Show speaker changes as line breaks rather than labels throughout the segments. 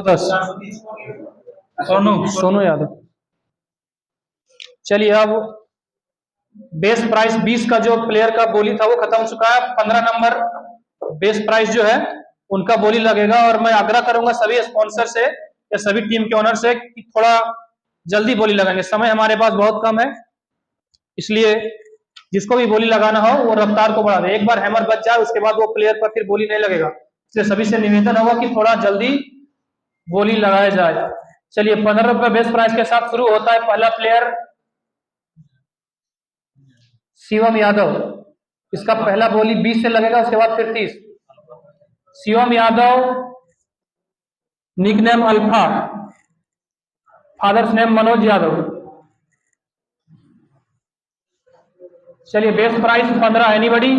10। सोनू यादव। चलिए अब base price 20 का जो प्लेयर का बोली था वो खत्म हो चुका है। 15 नंबर बेस प्राइस जो है उनका बोली लगेगा, और मैं आग्रह करूंगा सभी स्पॉन्सर से या सभी टीम के ओनर से कि थोड़ा जल्दी बोली लगाएंगे। समय हमारे पास बहुत कम है, इसलिए जिसको भी बोली लगाना हो वो रफ्तार को बढ़ा दे। एक बार हैमर बच जाए उसके बाद वो प्लेयर पर फिर बोली नहीं लगेगा, इसलिए सभी से निवेदन होगा कि थोड़ा जल्दी बोली लगाया जाए। चलिए 15 रुपए बेस प्राइस के साथ शुरू होता है। पहला प्लेयर शिवम यादव, इसका पहला बोली 20 से लगेगा, उसके बाद फिर 30। Shivam Yadav, nick name alpha, father's name Manoj Yadav. चलिए base price 15। Anybody?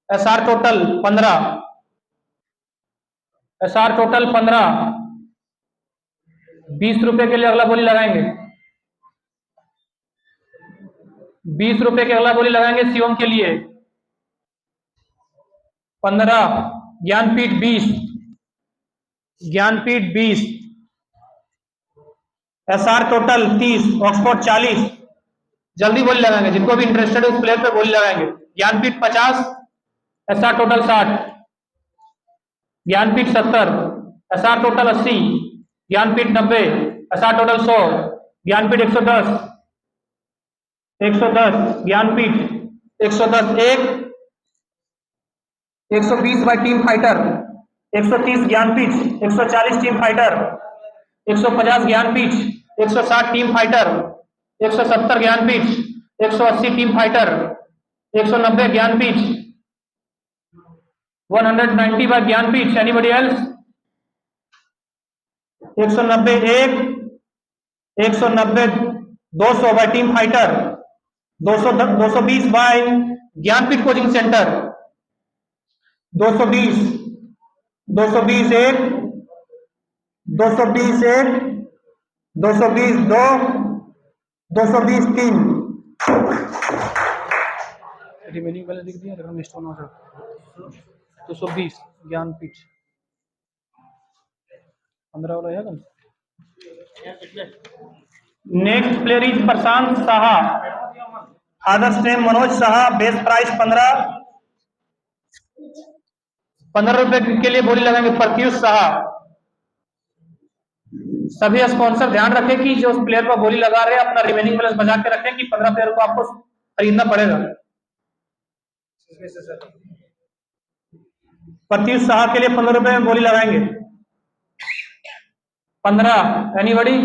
SR total 15। SR total 15। 20 रुपए के लिए अगला बोली लगाएंगे। 20 रुपए के अगला बोली लगाएंगे शिवम के लिए। 15। Jnanpith 20। Jnanpith 20। SR total 30। Oxford 40। जल्दी बोली लगाएंगे, जिनको भी इंटरेस्टेड है उस प्लेयर पे बोली लगाएंगे। Gyanpeeth 50। SR Total 60। Gyanpeeth 70। SR Total 80। Gyanpeeth 90। SR Total 100। Gyanpeeth 110। 110। Gyanpeeth 110। 120 by Team Fighter. 130 Gyanpeeth. 140 Team Fighter. 150 Gyanpeeth. 160 Team Fighter. 170 Gyanpeeth. 180 Team Fighter. 190 Gyanpeeth. 190 by Gyanpeeth. Anybody else? 190 1। 190 200 by Team Fighter. 220 by Gyanpeeth coaching centre. 220। 220 1। 220 1। 220 2। 220 3। Remaining वाले लिख दिया, रकम स्टोन हो सकता। 220 ज्ञानपीठ 15 वाला है। Next player is Prashant Saha, fathers name Manoj Saha, base price 15। 15 रुपए के लिए बोली लगाएंगे प्रत्युष साहा। सभी स्पॉन्सर ध्यान रखें कि जो उस प्लेयर पर बोली लगा रहे हैं अपना रिमेनिंग बैलेंस बचा के रखें कि 15 प्लेयर को आपको खरीदना पड़ेगा। प्रत्युष साहा के लिए 15 रुपए में बोली लगाएंगे। 15। Anybody?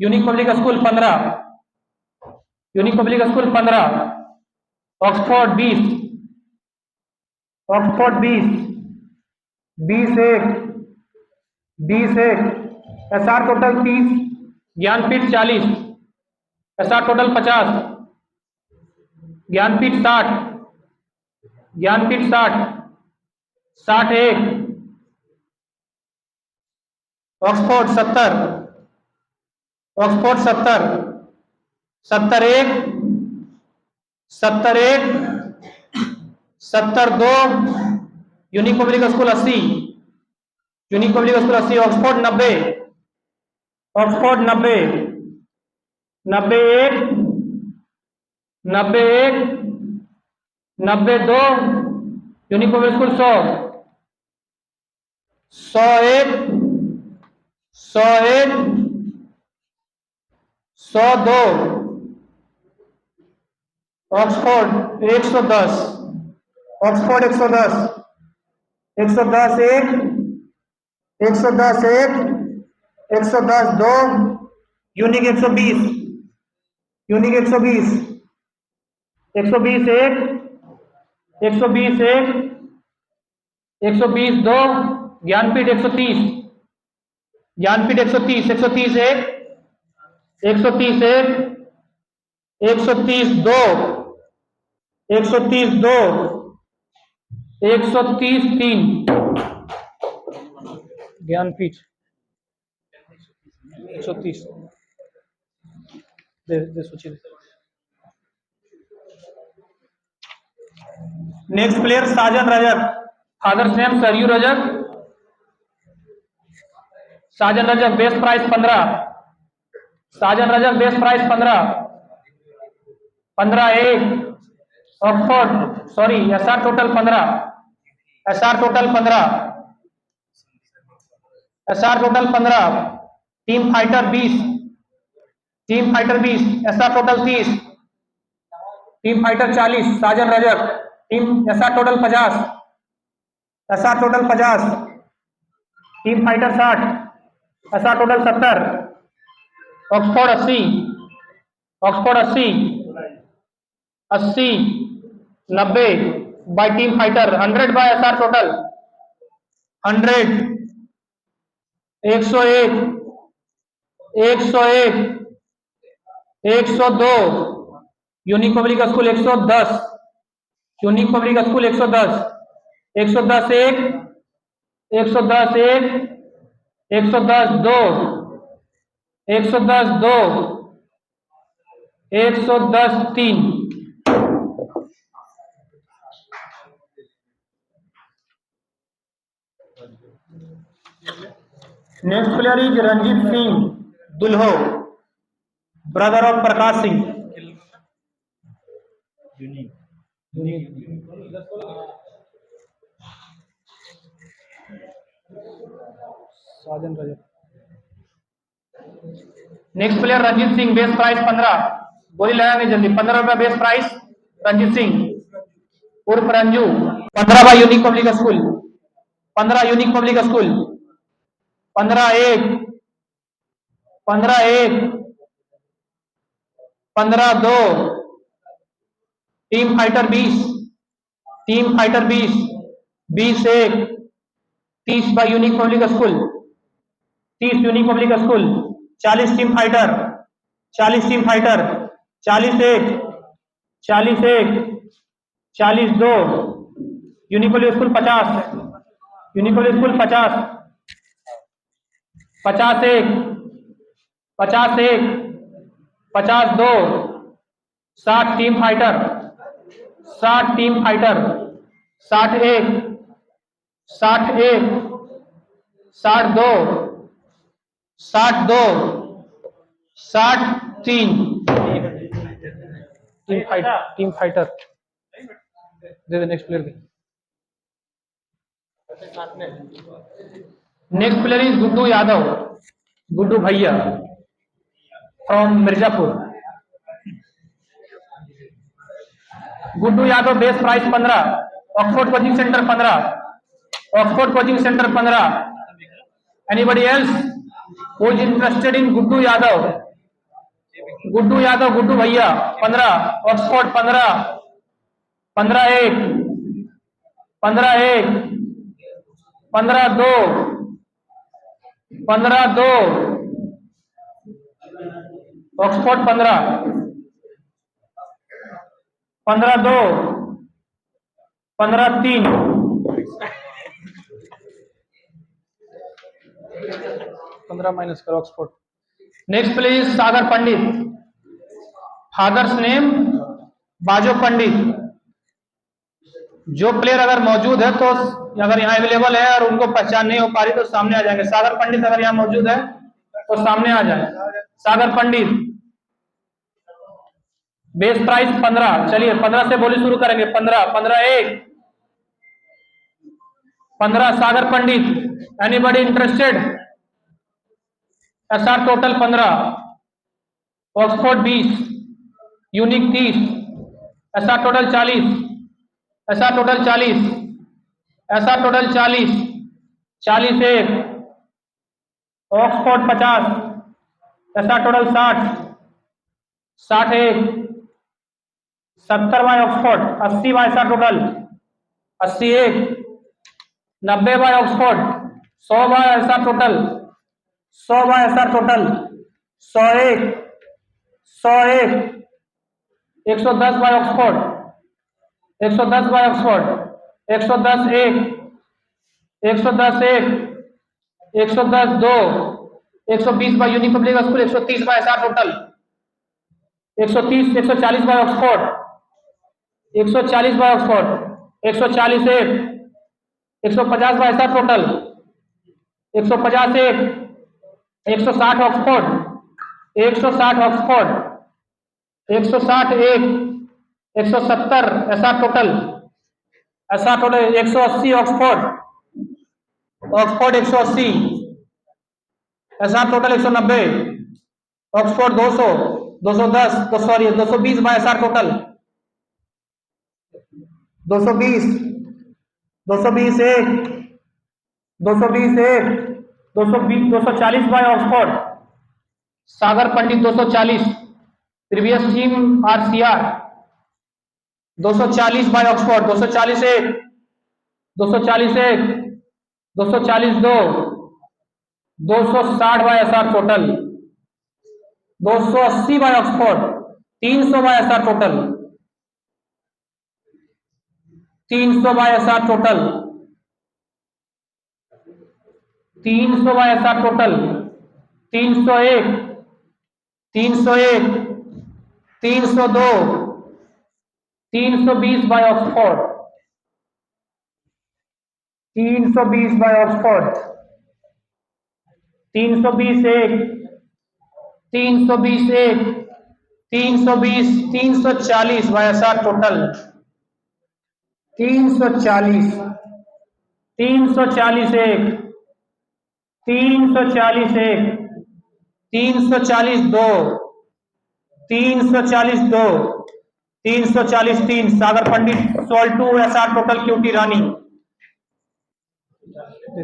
Unique Public School 15। Unique Public School 15। Oxford 20। Oxford 20। 20 1। 20 1। SR total 30। Jnanpith 40। SR total 50। Jnanpith 60। Jnanpith 60। 60 1। Oxford 70। Oxford 70। 70 1। 70 1। 70 2। Unique Public school 80। Unique Public school 80। Oxford 90। Oxford 90। 90 1। 90 1। 90 2। Unique Public School 100। 100 1। 100 1। 100 2। Oxford 110। Oxford 110। 110 1। 110 1। 110 2। Unique 120। Unique 120। 120 1। 120 1। 120 2। Jnanpith 130। Jnanpith 130। 130 1। 130 1। 130 2। 130 2। 130 3। Gyanpeeth 130 दे सूची। Next player Sajan Rajak, father's name Sarayu Rajak, Sajan Rajak base price 15, Sajan Rajak base price 15, 15 एक, Oxford sorry SR total 15, SR total 15, SR total 15, team fighter 20, team fighter 20, SR total 30, team fighter 40, Sajan Rajak, team SR total 50, SR total 50, team fighter 60, SR total 70, Oxford 80, Oxford 80, 80, 90 by Team Fighter, 100 by SR Total, 100, 101, 101, 102, Unique Public School 110, Unique Public School 110, 110 एक, 110 एक, 110 दो, 110 दो, 110 3, next player is Ranjit Singh Dulho, brother of Prakash Singh. Next player Ranjit Singh, base price 15, गोली लगाएंगे जल्दी, 15 रुपया base price, Ranjeet Singh उर्फ Ranju, 15 by Unique Public School, 15 Unique Public School, 15 एक, 15 एक, 15 दो, टीम फाइटर 20, टीम फाइटर 20, 20 एक, 30 by Unique Public School, 30 Unique Public School, 40 Team fighter, 40 Team fighter, 40 एक, 40 एक, 40 दो, Unique Public School 50, Unique Public School 50, 50 एक, 50 एक, 50 दो, 60 टीम फाइटर, 60 टीम फाइटर, 60 एक, 60 एक, 60 दो, 60 दो, 60 3, टीम फाइटर दे दे next player. Next player is Guddu Yadav, Guddu भैया from Mirzapur. Guddu Yadav base price 15, Oxford coaching centre 15, Oxford coaching centre 15, anybody else who is interested in Guddu Yadav, Guddu Yadav Guddu भैया 15, ऑक्सफोर्ड 15, 15 एक, 15 एक, 15 दो, 15 दो, ऑक्सफोर्ड 15, 15 दो, 15 3, 15 माइनस करो Oxford. Next please Sagar Pandit, father's name बाजो पंडित। जो प्लेयर अगर मौजूद है तो अगर यहाँ अवेलेबल है और उनको पहचान नहीं हो पा रही तो सामने आ जाएंगे। सागर पंडित अगर यहाँ मौजूद है तो सामने आ जाए। सागर पंडित बेस प्राइस 15, चलिए 15 से बोली शुरू करेंगे। 15, 15 एक, 15 Sagar Pandit. Anybody interested? SR total 15, Oxford 20, unique 30, SR total 40, SR total 40, SR total 40, 40 एक, ऑक्सफोर्ड 50, एसआर टोटल 60, 60 एक, 70 by Oxford, 80 by SR Total, 80 एक, 90 by Oxford, 100 by SR Total, 100 by SR Total, 100 एक, 100 एक, 110 बाय ऑक्सफोर्ड, 110 बाय ऑक्सफोर्ड, 110 एक, 110 एक, 110 दो, 120 by Unique Public School, 130 by SR Total, 130, 140 by Oxford, 140 by Oxford, 140 एक, 150 bye SR total, 150 एक, 160 Oxford, 160 Oxford, 160 एक, 170 SR total, SR total 180 Oxford, Oxford 180, SR total 190, Oxford 200, 210, तो sorry 220 bye SR Total, 220, 220 एक, 220 एक, 220, 240 by Oxford, Sagar Pandit 240, previous team RCR 240 by Oxford, 240 एक, 240 एक, 240 दो, 260 by SR Total, 280 by Oxford, 300 by SR Total, 300 by SR Total, 300 by SR Total, 301, 301, 302, 320 by Oxford, 320 by Oxford, 320 एक, 320 एक, 320, 340 bye SR total, 340, 340 एक, 340 एक, 340 दो, 340 दो, 340 तीन, Sagar Pandit sold to SR total cutie रानी,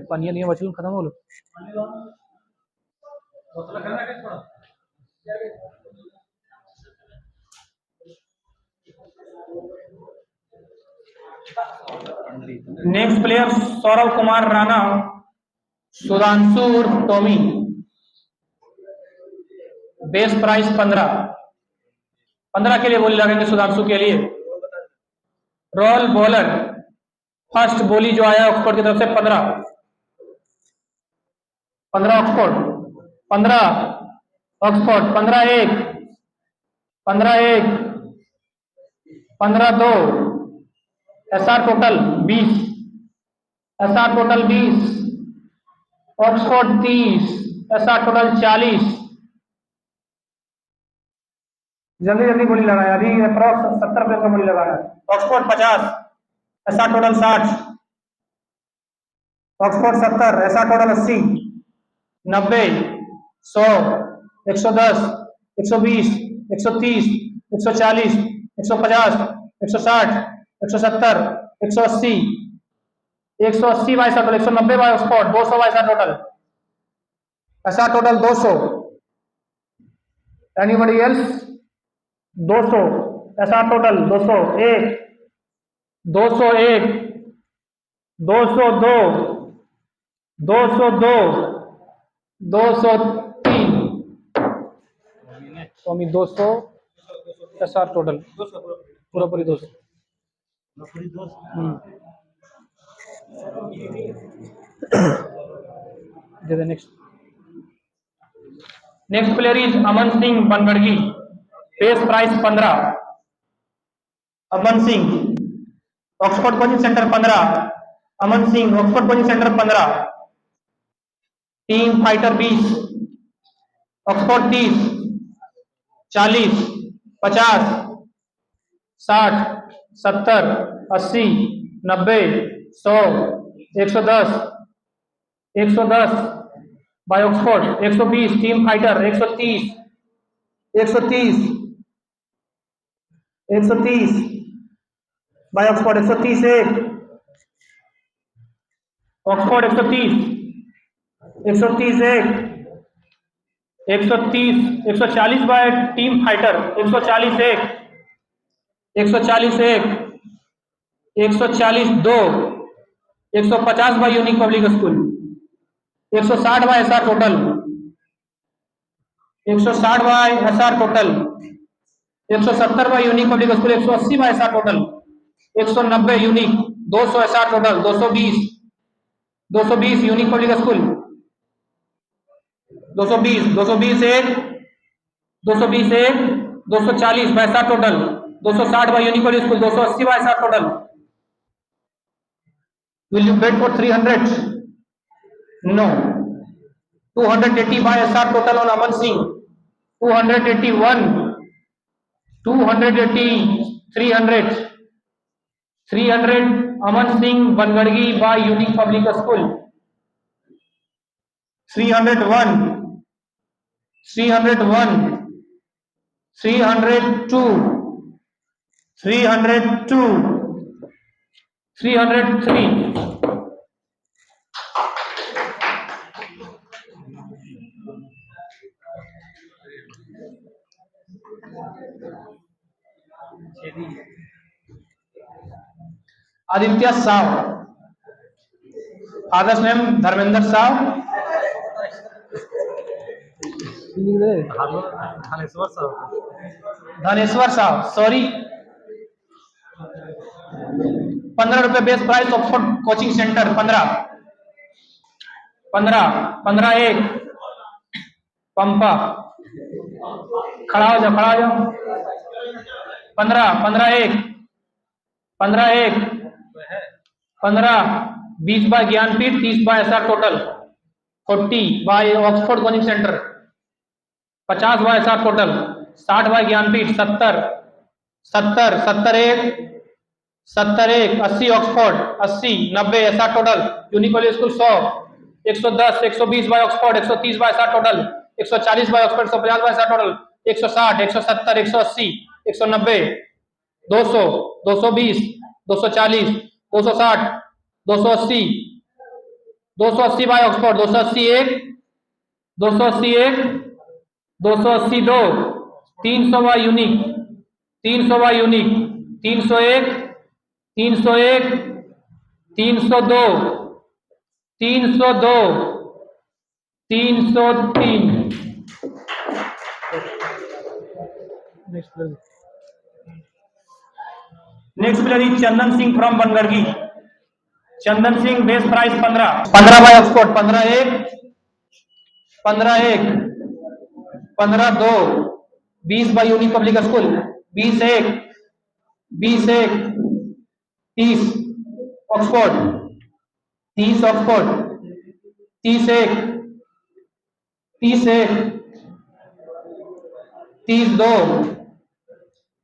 पानी नहीं बचूं खत्म हो लो। नेक्स्ट प्लेयर सौरव कुमार राणा, सुधांशु उर्फ टॉमी, बेस प्राइस 15 के लिए बोली लगेंगे सुधांशु के लिए। रोल बॉलर फर्स्ट बोली जो आया ऑक्सफोर्ड की तरफ से 15 ऑक्सफोर्ड, 15 ऑक्सफोर्ड, 15 एक, 15 एक, 15 दो, SR total 20, SR total 20, Oxford 30, SR total 40, जल्दी जल्दी बोली लगाया, अभी अप्रॉक्स 70 रुपये का बोली लगाया। Oxford 50, SR Total 60, Oxford 70, SR Total 80, 90, 100, 110, 120, 130, 140, 150, 160, 170, 180, 180 by SR total, 190 by Oxford, 200 by SR total, SR total 200, anybody else 200, SR total 201, 201, 202, 202, 203, स्वामी 200, एसआर टोटल पूरा पूरी 200। Next player is Aman Singh Bangarhi, base price 15, Aman Singh Oxford coaching centre 15, Aman Singh Oxford coaching centre 15, team fighter 20, Oxford 30, 40, 50, 60, 70, 80, 90, 100, 110, 110 by Oxford, 120, Team Fighter 130, 130, 130 by Oxford, 130 एक, Oxford 130, 130 एक, 130, 140 bye Team fighter, 140 एक, 140 एक, 140 दो, 150 by Unique Public School, 160 by SR Total, 160 by SR Total, 170 by Unique Public School, 180 by SR total, 190 Unique, 200 SR Total, 220, 220 Unique Public School, 220, 220 एक, 220 एक, 240 by SR Total, 260 by Unique Public School, 280 by SR Total. Will you bet for 300? No. 280 by SR total on Aman Singh. 281, 280, 300, 300 Aman Singh Bangargi by Unique Public School. 301, 301, 302, 302, 303. Aditya Sao, father's name Dharmendra Sao, Dhaneshwar Sao, sorry, 15 रुपए base price Oxford coaching centre, 15, 15, 15 एक, पंपा, खड़ा हो जाओ, खड़ा हो जाओ, 15, 15 एक, 15 एक, 15, 20 by Gyanpeeth, 30 by SR Total, 40 by Oxford coaching centre, 50 by SR Total, 60 by Gyanpeeth, 70, 70, 70 एक, 70 एक, 80 Oxford, 80, 90 SR Total, Unique Public School 100, 110, 120 by Oxford, 130 by SR Total, 140 by Oxford, 150 by SR Total, 160, 170, 180, 190, 200, 220, 240, 260, 280, 280 by Oxford, 280 एक, 280 एक, 280 दो, 300 by unique, 300 by unique, 301, 301, 302, 302, 303. Next player is Chandan Singh from Bangargi. Chandan Singh base price 15, 15 by Oxford, 15 एक, 15 एक, 15 दो, 20 bye Unique Public school, 20 एक, 20 एक, 30 Oxford, 30 Oxford, 30 एक, 30 एक, 30 दो,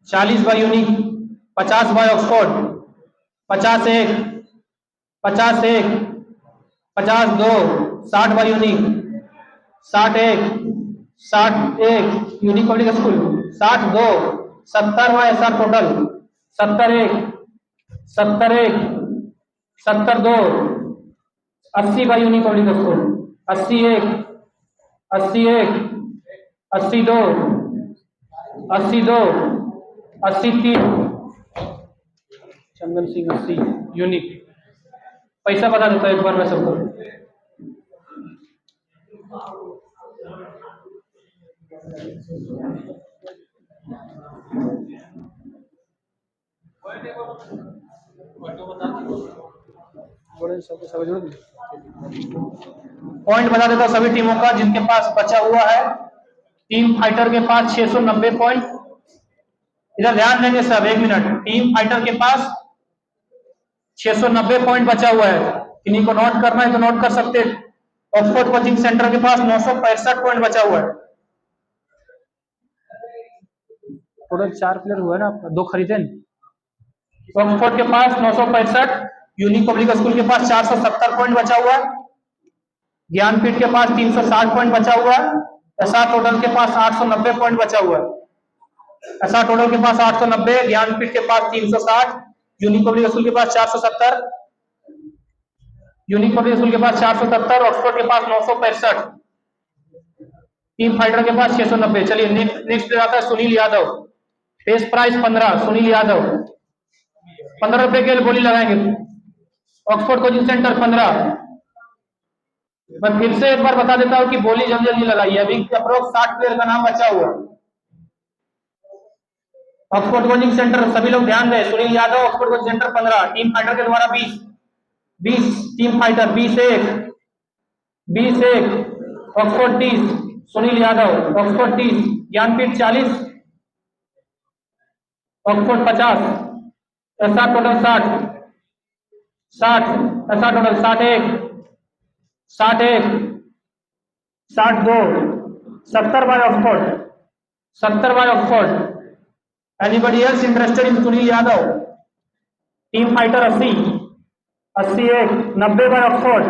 40 बाय यूनिक, 50 बाय ऑक्सफोर्ड, 50 एक, 50 एक, 50 दो, 60 बाय यूनिक, 60 एक, 60 एक, यूनिक पब्लिक स्कूल, 60 दो, 70 बाय SR टोटल, 70 एक, 70 एक, 70 दो, 80 बाय यूनिक पब्लिक स्कूल, 80 एक, 80 एक, 80 दो, 80 दो, 80 तीन. चंदन सिंह 80 यूनिक. पैसा बता देता एक बार मैं सबको. पॉइंट बता देता सभी टीमों का जिनके पास बचा हुआ है. टीम फाइटर के पास 690 पॉइंट. इधर ध्यान देंगे सब, एक मिनट. टीम फाइटर के पास 690 पॉइंट बचा हुआ है. इन्हीं को नोट करना है तो नोट कर सकते. ऑक्सफोर्ड कोचिंग सेंटर के पास 965 पॉइंट बचा हुआ है. टोटल 4 प्लेयर हुआ है ना, 2 खरीदे. ऑक्सफोर्ड के पास 965, यूनिक पब्लिक स्कूल के पास 470 पॉइंट बचा हुआ है, ज्ञानपीठ के पास 360 पॉइंट बचा हुआ है, SR टोटल के पास 890 पॉइंट बचा हुआ है. SR टोटल के पास 890, ज्ञानपीठ के पास 360, यूनिक पब्लिक स्कूल के पास 470, यूनिक पब्लिक स्कूल के पास 470, ऑक्सफोर्ड के पास 965, टीम फाइटर के पास 690. चलिए नेक्स्ट प्लेयर आता है सुनील यादव. बेस प्राइस 15, सुनील यादव 15 रुपए के लिए बोली लगाएंगे. Oxford coaching centre 15. मैं फिर से एक बार बता देता हूं कि बोली जल्दी जल्दी लगाइए. अभी अप्रोक्स 60 प्लेयर का नाम बचा हुआ. ऑक्सफोर्ड कोचिंग सेंटर सभी लोग ध्यान दें. Sunil Yadav Oxford coaching centre 15, team fighter के द्वारा 20, 20 टीम फाइटर 20 एक, 20 एक, Oxford 30, Sunil Yadav Oxford 30, Jnanpith 40, Oxford 50, SR Total 60, 60 SR total 61, 61, 62, 70 by Oxford, 70 by Oxford. Anybody else interested in Sunil Yadav? Team fighter 80, 81, 90 by Oxford,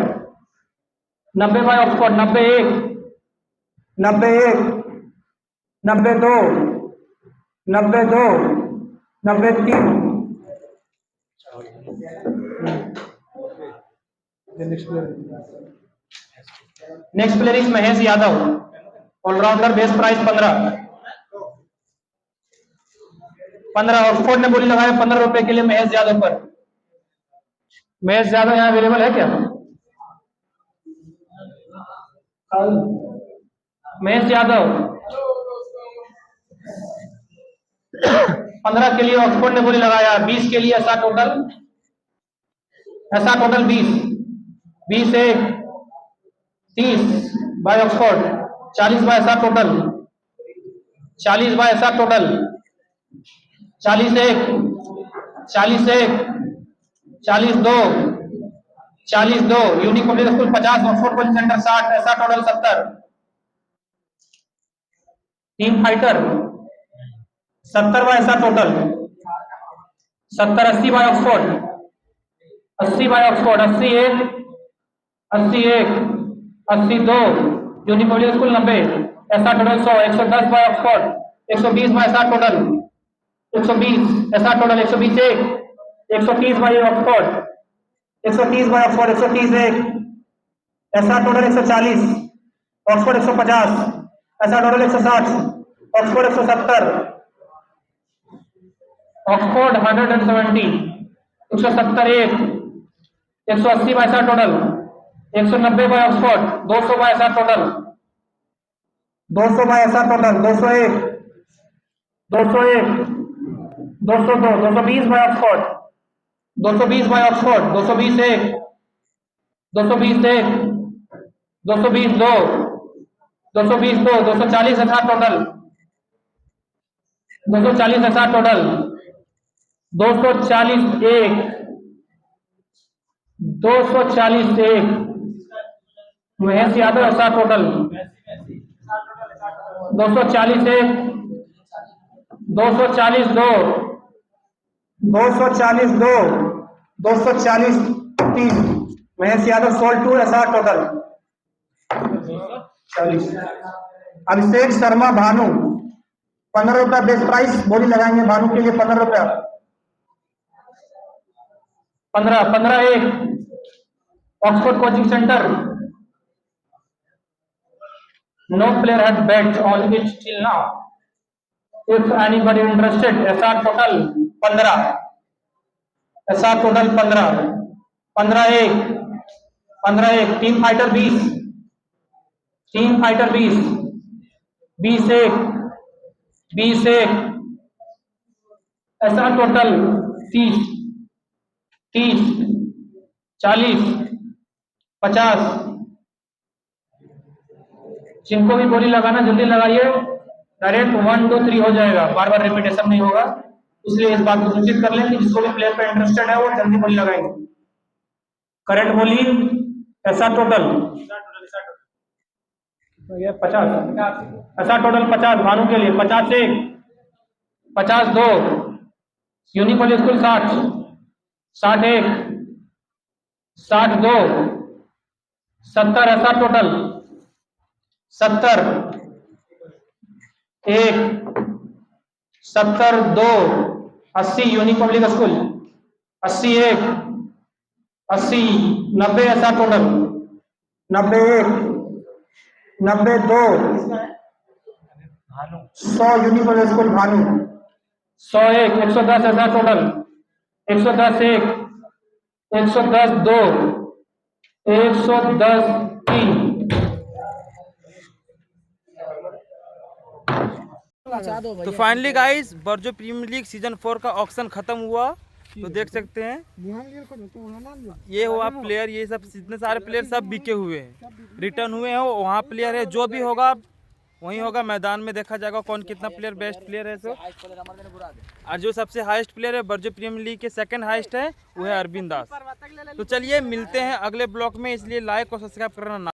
90 by Oxford, 91, 91, 92, 92, 93. Next player is Mahesh Yadav, all rounder, base price 15 Oxford ने बोली लगाया 15 रुपए के लिए महेश यादव पर। महेश यादव यहाँ अवेलेबल है क्या? महेश यादव 15 के लिए ऑक्सफोर्ड ने बोली लगाया, 20 के लिए ऐसा टोटल 20, 20 एक 30 by Oxford, 40 by SR Total 40 by SR Total 40 एक 40 एक 40 2 40 2 Unique Public School 50 Oxford coaching centre 60 SR Total 70। Team Fighter 70 by SR Total 70, 80 by Oxford 80 by Oxford 80 एक 80 2 Unique Public School 90 SR Total 100, 110 by Oxford 120 by SR Total 120 SR Total 120 एक 130 by Oxford 130 by Oxford 130 एक ऐसा total 140 Oxford 150 ऐसा total 160 Oxford 170 Oxford 170 170 एक 180 by SR Total 190 by Oxford 200 by SR Total 200 by SR Total 201 202 220 by Oxford 220 by Oxford 220 एक 220 एक 220 2 220 2 240 ऐसा total 240 ऐसा total 240 एक 240 एक महेश यादव ऐसा टोटल 240 एक 240 2 240 2 240 3 महेश यादव सोल्ड 2 ऐसा टोटल 40। अभिषेक शर्मा भानु 15 रुपया बेस प्राइस बोली लगाएंगे भानु के लिए 15 रुपया 15 एक Oxford coaching centre no player had bet on it till now. If anybody interested, ऐसा टोटल 15 ऐसा टोटल 15 एक टीम फाइटर 20 टीम फाइटर 20 एक ऐसा टोटल 30 40 50। जिनको भी बोली लगाना जल्दी लगाइए, डायरेक्ट 1 2 3 हो जाएगा, बार बार रिपीटेशन नहीं होगा, इसलिए इस बात को सूचित कर लें कि जिसको भी प्लेयर पे इंटरेस्टेड है वो जल्दी बोली लगाएंगे। करंट बोली ऐसा टोटल 50 ऐसा टोटल 50 भानु के लिए 50 एक 50 2 यूनिक पब्लिक स्कूल 60 एक 60 2 70 ऐसा टोटल 70 एक 70 2 80 यूनिक पब्लिक स्कूल 80 एक 80 90 ऐसा टोटल 90 एक 90 2 100 यूनिक पब्लिक स्कूल भानु 100 एक 110 ऐसा टोटल 110 एक 110 2 110 3।
तो finally guys Barjo premier league season 4 का ऑक्शन खत्म हुआ, तो देख सकते हैं ये हुआ प्लेयर, ये सब जितने सारे प्लेयर सब बिके हुए हैं, रिटर्न हुए हैं, वहाँ प्लेयर है, जो भी होगा वही होगा, मैदान में देखा जाएगा कौन कितना प्लेयर बेस्ट प्लेयर है। सो और जो सबसे हाईएस्ट प्लेयर है बर्जो प्रीमियर लीग के सेकंड हाईएस्ट है वो है अरविंद दास। तो चलिए मिलते हैं अगले ब्लॉग में, इसलिए लाइक और सब्सक्राइब करना ना